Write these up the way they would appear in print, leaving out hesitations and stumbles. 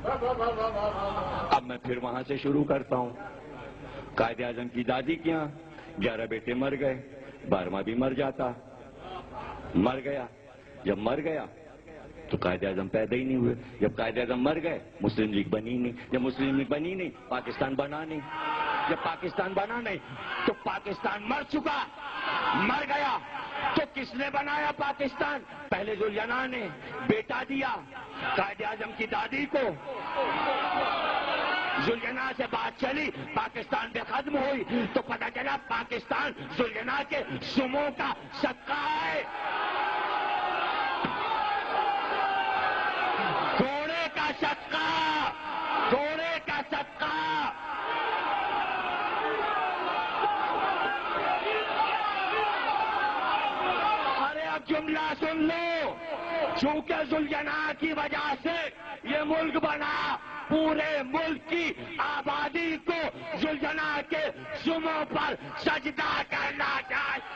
اب میں پھر وہاں سے شروع کرتا ہوں. قائد اعظم کی دادی کے یہاں 11 بیٹے مر گئے، 12واں بھی مر جاتا. مر گیا. جب مر گیا تو قائد اعظم پیدا ہی نہیں ہوئے. جب قائد اعظم مر گئے مسلم لیگ بنی نہیں. جب مسلم لیگ بنی نہیں پاکستان بنا نہیں. جب پاکستان بنا نہیں تو پاکستان مر چکا، مر گیا. تو کس نے بنایا پاکستان؟ پہلے ذوالجناح نے بیٹا دیا قائد اعظم کی دادی کو. ذوالجناح سے بات چلی، پاکستان پہ ختم ہوئی تو پتہ چلا پاکستان ذوالجناح کے سموں کا صدقہ ہے. گھوڑے کا صدقہ، گھوڑے کا صدقہ. ارے اب جملہ سن لو. چونکہ ذوالجناح کی وجہ سے یہ ملک بنا، پورے ملک کی آبادی کو ذوالجناح کے سموں پر سجدہ کرنا چاہیے.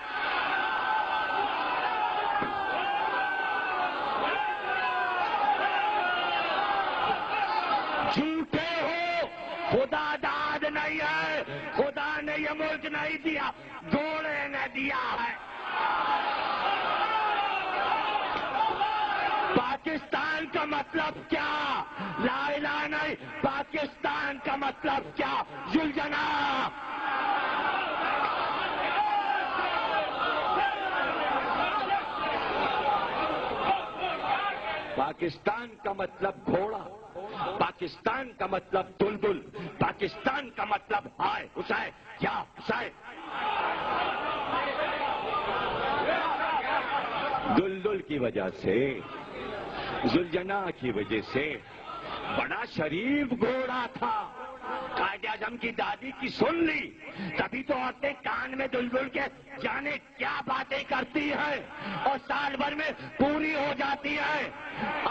جھوٹے ہو، خدا داد نہیں ہے. خدا نے یہ ملک نہیں دیا، گھوڑے نے دیا ہے. پاکستان کا مطلب کیا؟ لا الہ نہیں. پاکستان کا مطلب کیا؟ ذوالجناح. پاکستان کا مطلب گھوڑا، پاکستان کا مطلب بلبل، پاکستان کا مطلب ہائے حسین یا حسین. دلدل کی وجہ سے، ذوالجناح کی وجہ سے بڑا شریف گھوڑا تھا. قائد اعظم کی دادی کی سن لی، تبھی تو عورتیں کان میں دلدل کے جانے کیا باتیں کرتی ہیں اور سال بھر میں پوری ہو جاتی ہے.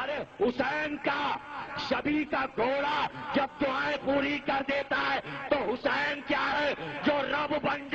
ارے حسین کا، شبی کا گھوڑا جب دعائیں پوری کر دیتا ہے تو حسین کیا ہے جو رب بن